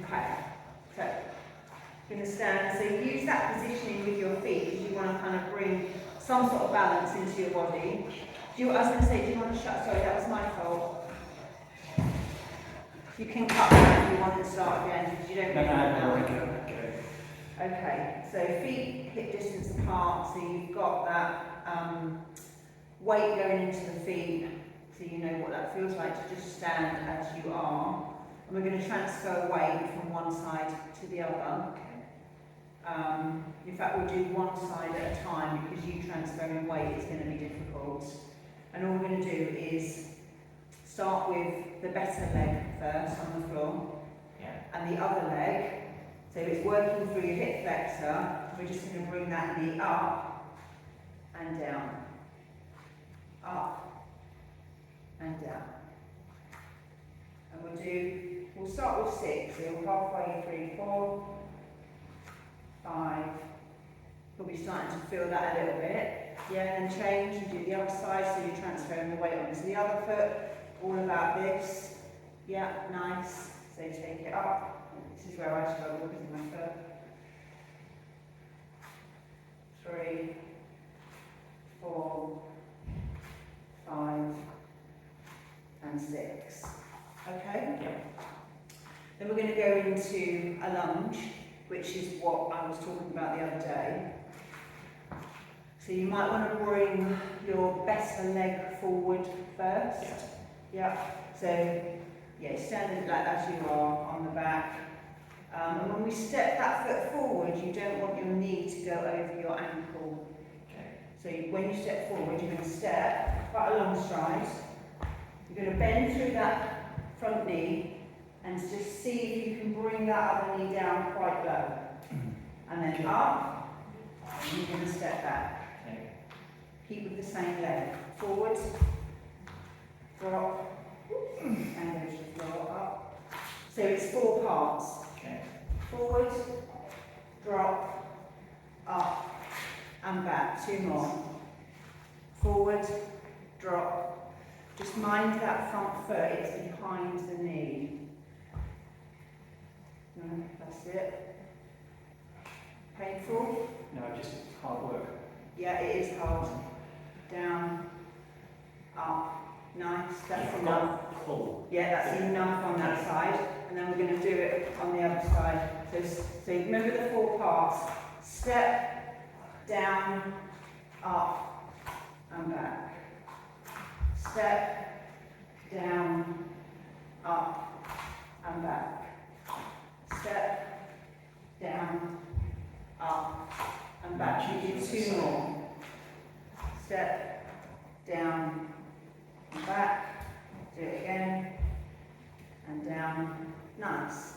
Okay, so you're going to stand, so use that positioning with your feet because you want to kind of bring some sort of balance into your body. I was going to say, do you want to shut? Sorry, that was my fault. You can cut that if you want to start again because you don't really want that. Okay, so feet hip distance apart, so you've got that weight going into the feet, so you know what that feels like to just stand as you are. And we're going to transfer weight from one side to the other. In fact, we'll do one side at a time because you transferring weight is going to be difficult. And all we're going to do is start with the better leg first on the floor, and the other leg. So it's working through your hip flexor. We're just going to bring that knee up and down, up and down. And we'll start with 6, so we're halfway, 3, 4, 5. We'll be starting to feel that a little bit. Yeah, and then change and do the other side, so you're transferring the weight onto the other foot. All about this. Yeah, nice. So take it up. This is where I struggle because of my foot. 3, 4, 5, and 6. Okay? Yeah. Then we're going to go into a lunge, which is what I was talking about the other day. So you might want to bring your better leg forward first. Yeah. So, yeah, standing like as you are on the back. And when we step that foot forward, you don't want your knee to go over your ankle. Okay. So when you step forward, you're going to step quite a long stride. You're going to bend through that front knee and just see if you can bring that other knee down quite low. And then up, and you're going to step back. Okay. Keep with the same leg. Forward, drop, and go to the floor, up. So it's 4 parts. Okay. Forward, drop, up, and back. 2 more. Forward, drop. Just mind that front foot, it's behind the knee. No, that's it. Painful? No, just hard work. Yeah, it is hard. Down, up. Nice, that's enough. Pull. Yeah, that's enough on that side. And then we're going to do it on the other side. So remember the 4 parts. Step, down, up, and back. Step, down, up, and back. Step, down, up, and back. You do 2 more. Step, down, and back. Do it again. And down. Nice.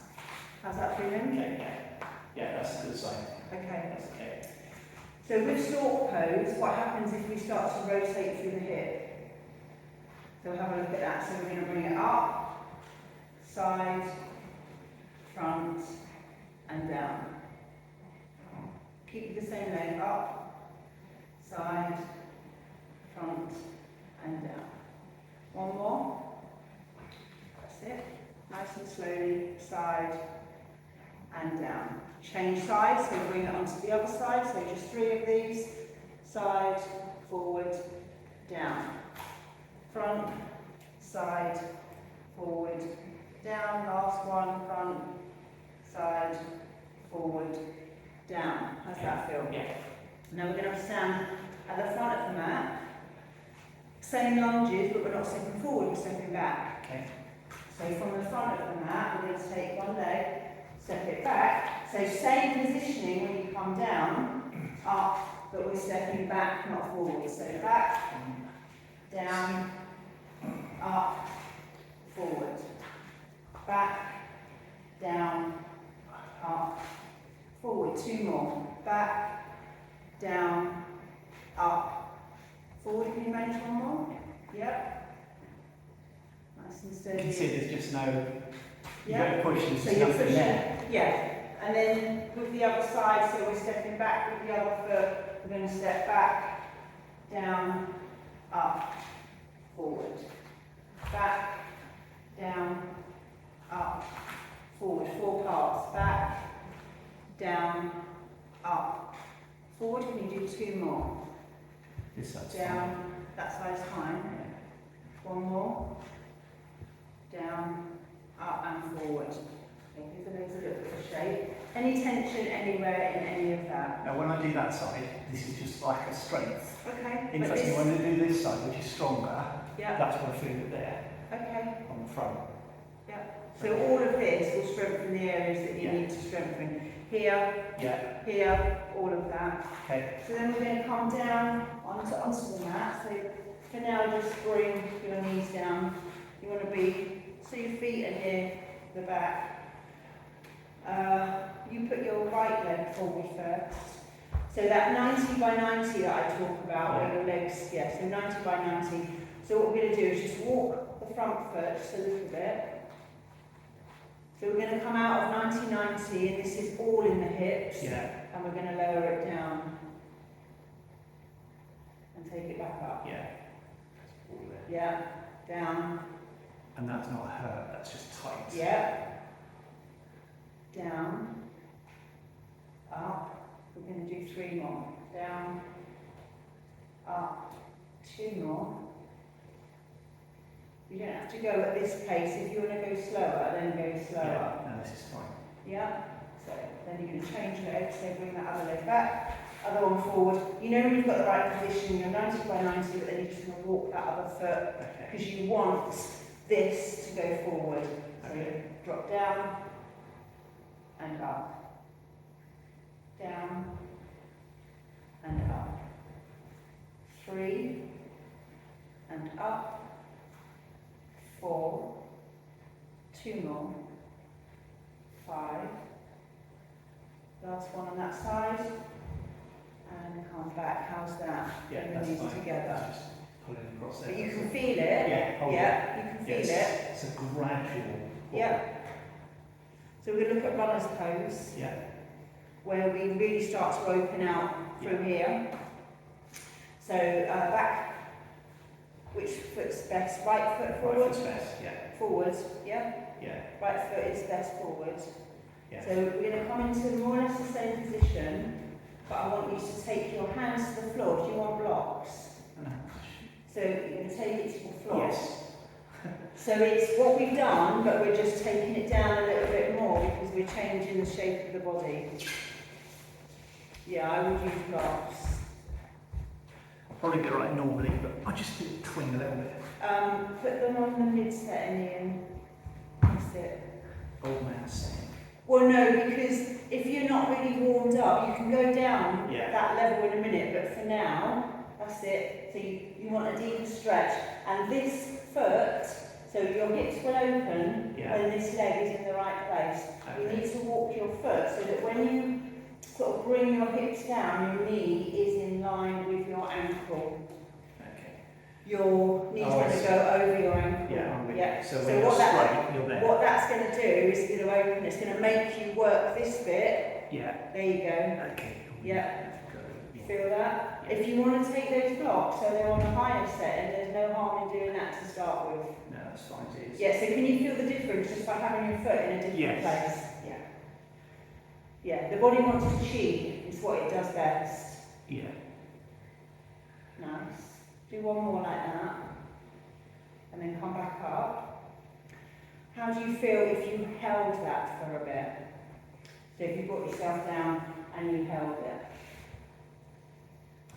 How's that feeling? Okay, yeah, that's a good sign. Okay. That's okay. So with stork pose, what happens if we start to rotate through the hip? So have a look at that. So we're going to bring it up, side, front, and down. Keep the same leg up, side, front, and down. 1 more. That's it. Nice and slowly, side and down. Change sides, so bring it onto the other side. So just 3 of these. Side, forward, down. Front, side, forward, down. Last one, front, side, forward, down. How's that feel? Yeah. Now we're going to stand at the front of the mat. Same lunges, but we're not stepping forward, we're stepping back. Okay. So from the front of the mat, we're going to take one leg, step it back. So same positioning when you come down, up, but we're stepping back, not forward. So back, down, up, forward. Back, down, up, forward. 2 more. Back, down, up, forward. Can you manage 1 more? Yep. Nice and You steady. can see there's just no, you Yeah. don't push, there's So you're nothing pushing, there. yeah. And then with the other side, so we're stepping back with the other foot, we're going to step back, down, up, forward. Back, down, up, forward. 4 parts. down, up. Forward, can you do 2 more? This side's Down, that side's fine. fine. 1 more. Down, up and forward. Okay, give the legs a little bit of shape. Any tension anywhere in any of that? Now, when I do that side, this is just like a strength. Okay, but Interesting, this, when I do this side, which is stronger, yeah, that's when I feel it there, okay. on the front. So all of this will strengthen the areas that you Yeah. need to strengthen. Here, Yeah, here, all of that. okay. So then we're going to come down onto the mat. So for now, just bring your knees down. You want to be, so your feet are near the back. You put your right leg forward first. So that 90 by 90 that I talk about, where your legs, yeah, so 90 by 90. So what we're going to do is just walk the front foot just a little bit. So we're going to come out of 90-90, and this is all in the hips, Yeah, and we're going to lower it down and take it back up. yeah. All there. Yeah, down, And that's not hurt, that's just tight. yeah, down, up. We're going to do 3 more. Down, up, 2 more. You don't have to go at this pace. If you want to go slower, then go slower. Yeah, no, this is fine. Yeah. So then you're going to change legs, so bring that other leg back, other one forward. You know when you've got the right position, you're 90 by 90, but then you're just going to walk that other foot Okay. because you want this to go forward. So Okay. drop down and up. Down and up. 3 and up. 4. 2 more. 5. Last one on that side. And come back. How's that? Yeah, Bring the that's knees fine. together. Just pulling across there. But you can feel it. Yeah, hold Yeah, you can feel Yes, it. it's a gradual. Yeah. So we're going to look at runner's pose, Yeah, where we really start to open out through here. So back, which foot's best? Right foot right forward? foot's best, yeah, Forward, yeah? yeah, Right foot is best forward. yeah. So we're going to come into more or less the same position, but I want you to take your hands to the floor. Do you want blocks? No. So you're going to take it to the floor. Yes, So it's what we've done, but we're just taking it down a little bit more because we're changing the shape of the body. Yeah, I would use blocks. I'll probably get it right normally, but I just do it twing a little bit. Put them on the mid-set and in. That's it. Old man saying. Well, no, because if you're not really warmed up, you can go down Yeah. that level in a minute, but for now, that's it. So you want a deeper stretch. And this foot, so your hips will open Yeah. when this leg is in the right place. You Okay. need to walk your foot so that when you sort of bring your hips down, your knee is in line with your ankle. Okay. Your knee's Oh, I going to see. go over your ankle. Yeah, I'm with Yeah. you. So So when you're what that- straight, you're there. What that's going to do is it's going to open, it's going to make you work this bit. Yeah. There you go. Okay. Yeah. Go. Yeah. Feel that? If you want to take those blocks so they're on a higher set, and there's no harm in doing that to start with. No, that's fine. It is. Yeah, so can you feel the difference just by having your foot in a different Yes. place? Yeah. Yeah, the body wants to cheat. It's what it does best. Yeah. Nice. Do one more like that. And then come back up. How do you feel if you held that for a bit? So if you brought yourself down and you held it.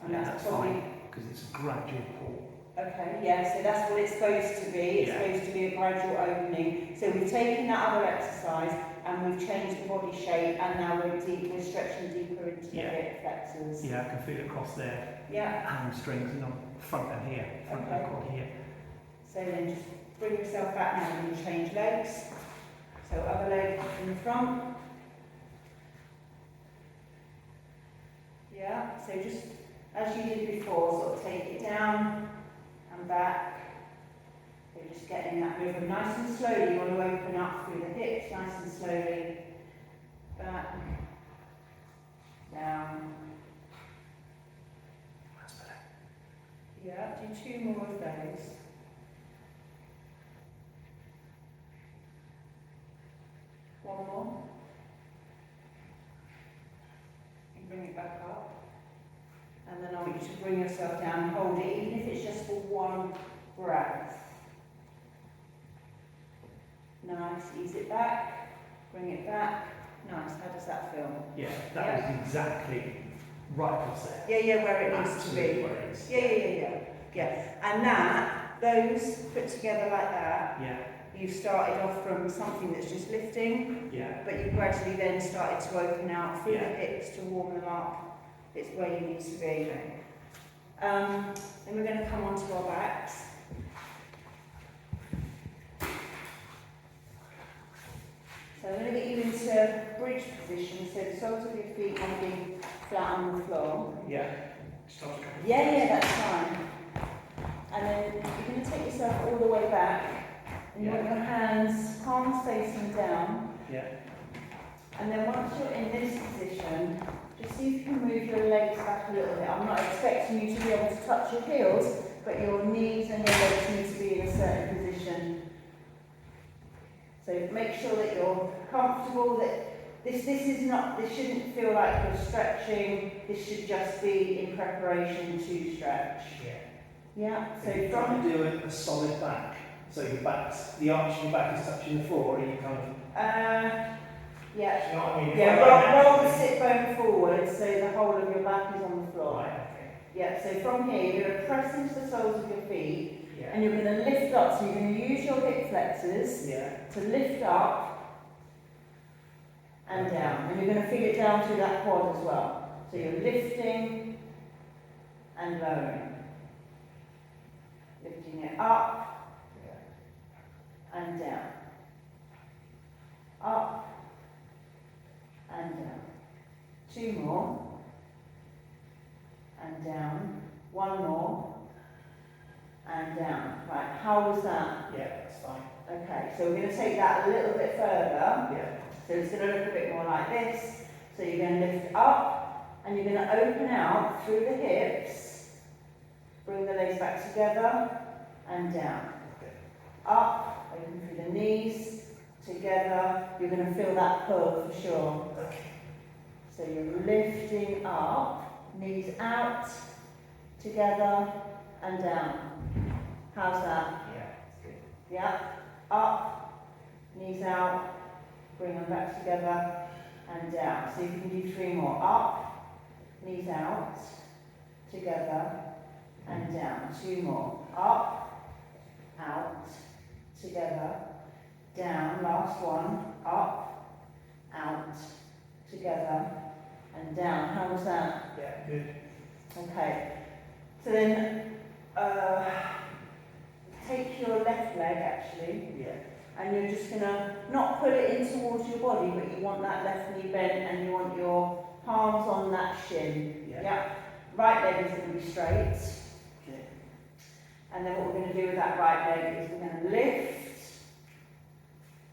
And Yeah, that's that's probably fine. Because it's a gradual pull. okay, yeah, so that's what it's supposed to be. It's Yeah. supposed to be a gradual opening. So we've taken that other exercise and we've changed the body shape, and now we're stretching deeper into the Yeah. hip flexors. Yeah, I can feel it across there. Yeah. Hamstrings and on front and here. Front Okay. and quad here. So then just bring yourself back now and you change legs. So other leg in the front. Yeah, so just as you did before, sort of take it down and back. So just getting that movement nice and slowly. You want to open up through the hips, nice and slowly. Back, down. That's better. Yeah, do 2 more of those. One more. to bring yourself down and hold it, even if it's just for one breath. Nice, ease it back, bring it back. Nice, how does that feel? Yeah, that was exactly right across there. Yeah, where it needs to Absolutely be. where it is. Yeah. And that, those put together like that, Yeah, you started off from something that's just lifting, yeah, but you gradually then started to open out through Yeah. the hips to warm them up. It's where you need to be. Then we're going to come onto our backs. So I'm going to get you into bridge position, so the soles of your feet want to be flat on the floor. yeah. Start a couple of Yeah, that's fine. And then you're going to take yourself all the way back, and you want your hands, palms facing down. Yeah, And then once you're in this position, just see if you can move your legs back a little bit. I'm not expecting you to be able to touch your heels, but your knees and your legs need to be in a certain position. So make sure that you're comfortable, that this shouldn't feel like you're stretching, this should just be in preparation to stretch. yeah. Yeah, So so you're from, trying to do a solid back. So your back's, the arch of your back is touching the floor, or are you kind of, yeah, you know what I mean? If yeah, I roll the sit bone forward so the whole of your back is on the floor. Right, okay. Yeah, so from here you're going to press into the soles of your feet Yeah, and you're going to lift up. So you're going to use your hip flexors yeah, to lift up and down. And you're going to feel it down through that quad as well. So you're lifting and lowering. Lifting it up and down. Up and down. Two more. And down. One more. And down. Right, how was that? yeah, that's fine. Okay, so we're going to take that a little bit further. Yeah, So it's going to look a bit more like this. So you're going to lift up and you're going to open out through the hips. Bring the legs back together and down. okay. Up, open through the knees, together. You're going to feel that pull for sure. Okay. So you're lifting up, knees out, together and down. How's that? Yeah, that's good. Yeah. Up, knees out, bring them back together and down. So you can do three more. Up, knees out, together and down. Two more. Up, out, together, down. Last one. Up, out, together and down. How was that? Yeah, good. Okay. So then take your left leg actually, Yeah, and you're just going to not put it in towards your body, but you want that left knee bent and you want your palms on that shin. yeah. Right leg is going to be straight. Okay. And then what we're going to do with that right leg is we're going to lift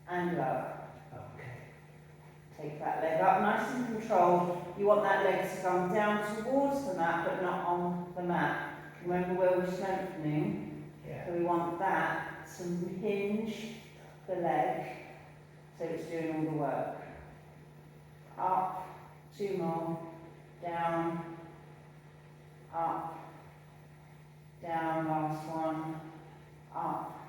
and lower. Okay. Take that leg up, nice and controlled. You want that leg to come down towards the mat, but not on the mat. Remember where we're strengthening? Yeah. So we want that to hinge the leg so it's doing all the work. Up, two more, down, up, down, last one, up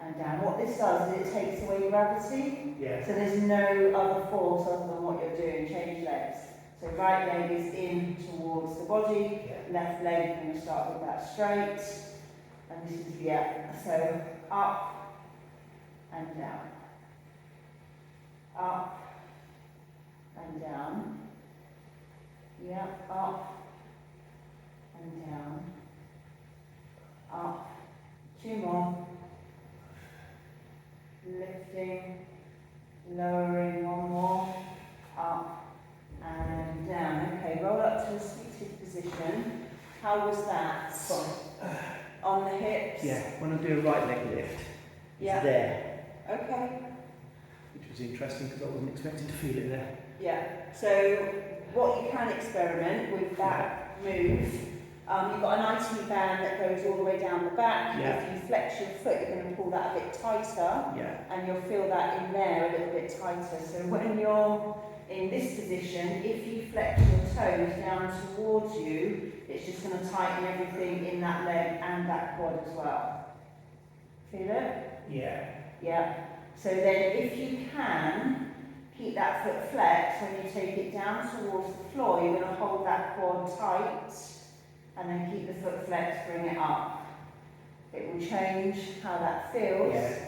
and down. What this does is it takes away gravity, Yeah. so there's no other force other than what you're doing. Change legs. So right leg is in towards the body, Yeah. left leg, we're going to start with that straight. And this is, yeah, so up and down. Up and down. Yeah, up and down. Up. Two more. Lifting, lowering, one more. Up and down. Okay, roll up to a seated position. How was that? On the hips? Yeah, when I do a right leg lift, it's Yeah. there, Okay. which was interesting because I wasn't expecting to feel it there. Yeah. So what you can experiment with that move, you've got an IT band that goes all the way down the back. Yeah. If you flex your foot, you're going to pull that a bit tighter, Yeah, and you'll feel that in there a little bit tighter. So when you're in this position, if you flex your toes down towards you, it's just going to tighten everything in that leg and that quad as well. Feel it? Yeah. Yeah. So then if you can, keep that foot flexed. When you take it down towards the floor, you're going to hold that quad tight and then keep the foot flexed, bring it up. It will change how that feels. Yeah.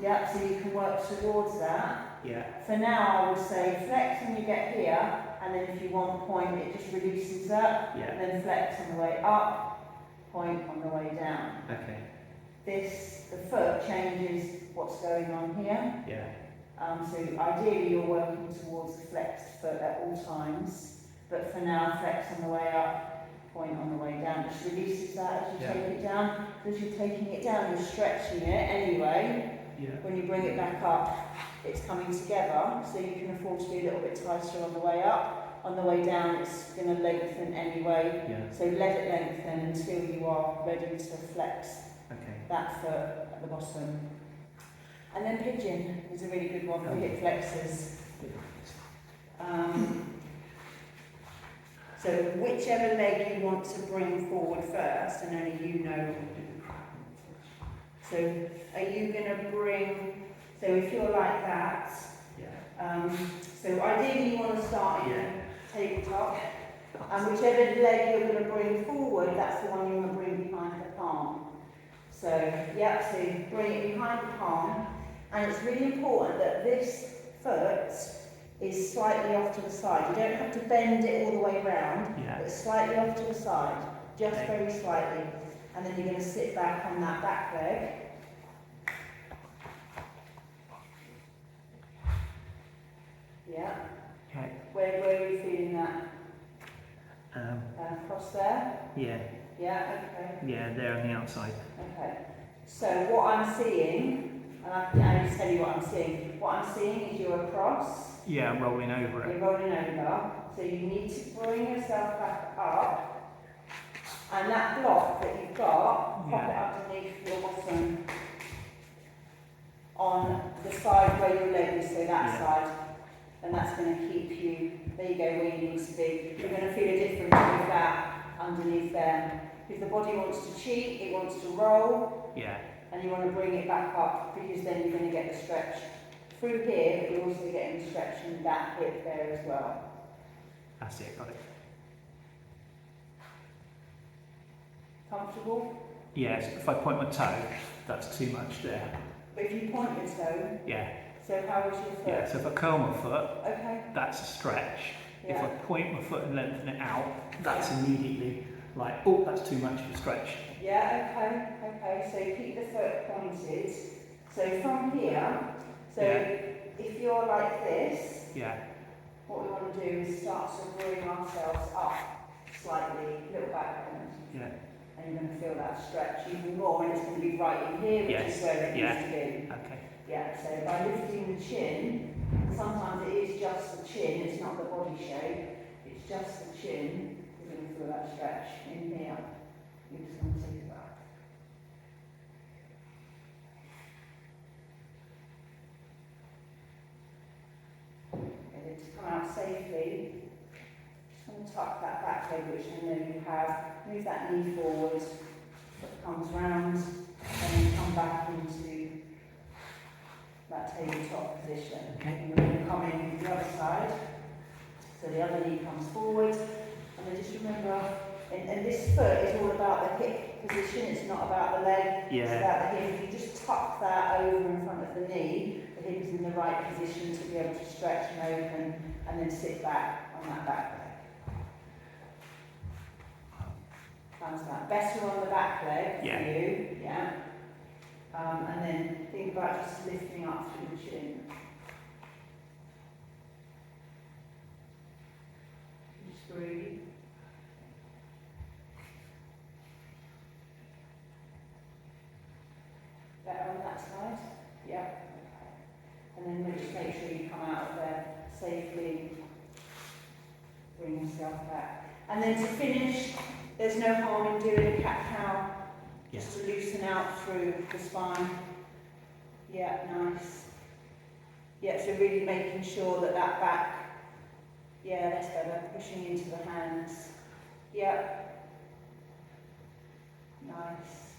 Yeah, so you can work towards that. Yeah. For now, I would say flex when you get here, and then if you want point, it just releases up, Yeah. and then flex on the way up, point on the way down. Okay. The foot changes what's going on here. Yeah. So ideally you're working towards the flexed foot at all times, but for now, flex on the way up, point on the way down. Just releases that as you Yeah. take it down. As you're taking it down, you're stretching it anyway. Yeah. When you bring it back up, it's coming together, so you can afford to be a little bit tighter on the way up. On the way down, it's going to lengthen anyway. Yeah. So let it lengthen until you are ready to flex Okay. that foot at the bottom. And then pigeon is a really good one for hip flexors. So whichever leg you want to bring forward first, and only you know. So are you going to bring, so if you're like that, Yeah. so ideally you want to start in Yeah. tabletop, and whichever leg you're going to bring forward, that's the one you want to bring behind the palm. So, yeah, so bring it behind the palm, and it's really important that this foot is slightly off to the side. You don't have to bend it all the way round, Yeah. but slightly off to the side, just Okay. very slightly. And then you're going to sit back on that back leg. Yeah. Okay. Where are you feeling that? Across there? Yeah. Yeah, okay. Yeah, there on the outside. Okay. So what I'm seeing, and I'll tell you what I'm seeing. What I'm seeing is you're across, Yeah, I'm rolling over it. you're rolling over, so you need to bring yourself back up, and that block that you've got, pop it underneath your bottom on the side where your leg is, so that Yeah. side, and that's going to keep you, there you go, where you need to be. You're going to feel a difference with that underneath there. If the body wants to cheat, it wants to roll, Yeah. and you want to bring it back up, because then you're going to get the stretch through here, but you're also getting the stretch in that hip there as well. That's it, got it. Comfortable? Yes, if I point my toe, that's too much there. But if you point your toe, Yeah. so how is your foot? Yeah, so if I curl my foot, Okay. that's a stretch. If I Yeah. point my foot and lengthen it out, that's immediately like, oh, that's too much of a stretch. Yeah, okay, okay. So keep the foot pointed. So from here, so Yeah. if you're like this, Yeah. what we want to do is start to bring ourselves up slightly, little backhand. Yeah. And you're going to feel that stretch even more, and it's going to be right in here, which Yes, is where it yeah. needs to be. Okay. Yeah, so by lifting the chin, sometimes it is just the chin, it's not the body shape, it's just the chin, you're going to feel that stretch in here. You're just going to take it back. And then to come out safely, just going to tuck that back leg, which I know you have. Move that knee forward, foot comes round, and then come back into that tabletop position. Okay. And we're going to come in the other side. So the other knee comes forward. And then just remember, and this foot is all about the hip position, it's not about the leg, Yeah. it's about the hip. If you just tuck that over in front of the knee, the hip is in the right position to be able to stretch and open, and then sit back on that back leg. How's that? Better on the back leg Yeah. for you, yeah. And then think about just lifting up through the chin. Just breathe. Better on that side? Yeah. Okay. And then just make sure you come out of there safely. Bring yourself back. And then to finish, there's no harm in doing a cat-cow. Just to loosen out through the spine. Yeah, nice. Yeah, so so really making sure that that back, yeah, that's better, pushing into the hands. Yeah. Nice.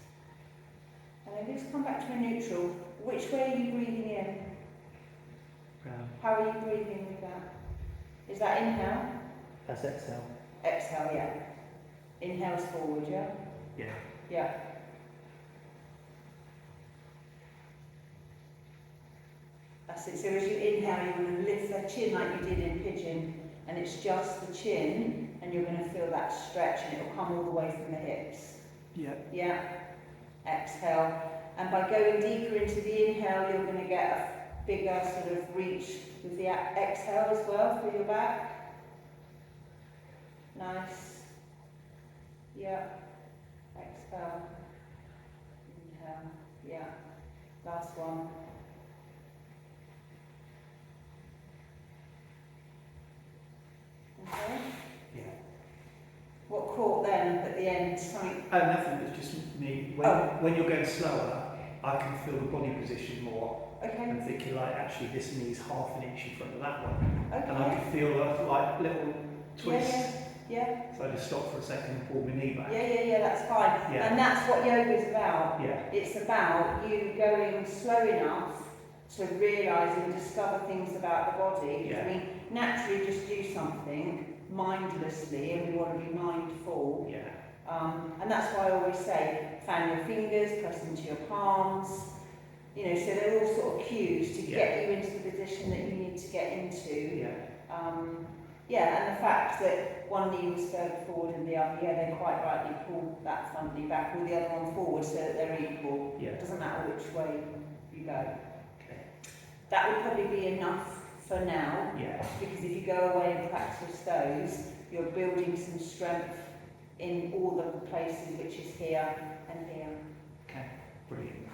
And then just come back to a neutral. Which way are you breathing in? How are you breathing with that? Is that inhale? That's exhale. Exhale, yeah. Inhale's forward, yeah? Yeah. Yeah. That's it. So as you inhale, you're going to lift the chin like you did in pigeon, and it's just the chin, and you're going to feel that stretch, and it'll come all the way from the hips. Yeah. Yeah. Exhale. And by going deeper into the inhale, you're going to get a bigger sort of reach with the exhale as well through your back. Nice. Yeah. Exhale. Inhale. Yeah. Last one. Okay. Yeah. What caught then at the end? Something. Oh, nothing. It's just me. When you're going slower, I can feel the body position more. Okay. And thinking like, actually, this knee's half an inch in front of that one, Okay. and I can feel like little twists. Yeah. So I just stop for a second and pull my knee back. Yeah. That's fine. Yeah. And that's what yoga is about. Yeah. It's about you going slow enough to realise and discover things about the body. Yeah. I mean, naturally, just do something mindlessly, and we want to be mindful. Yeah. And that's why I always say, fan your fingers, press into your palms. You know, so they're all sort of cues to get you into the position that you need to get into. Yeah. And the fact that one knee was further forward and the other, they quite rightly pull that front knee back or the other one forward so that they're equal. Yeah. It doesn't matter which way you go. Okay. That would probably be enough for now. Yeah. Because if you go away and practice those, you're building some strength in all the places, which is here and here. Okay. Brilliant.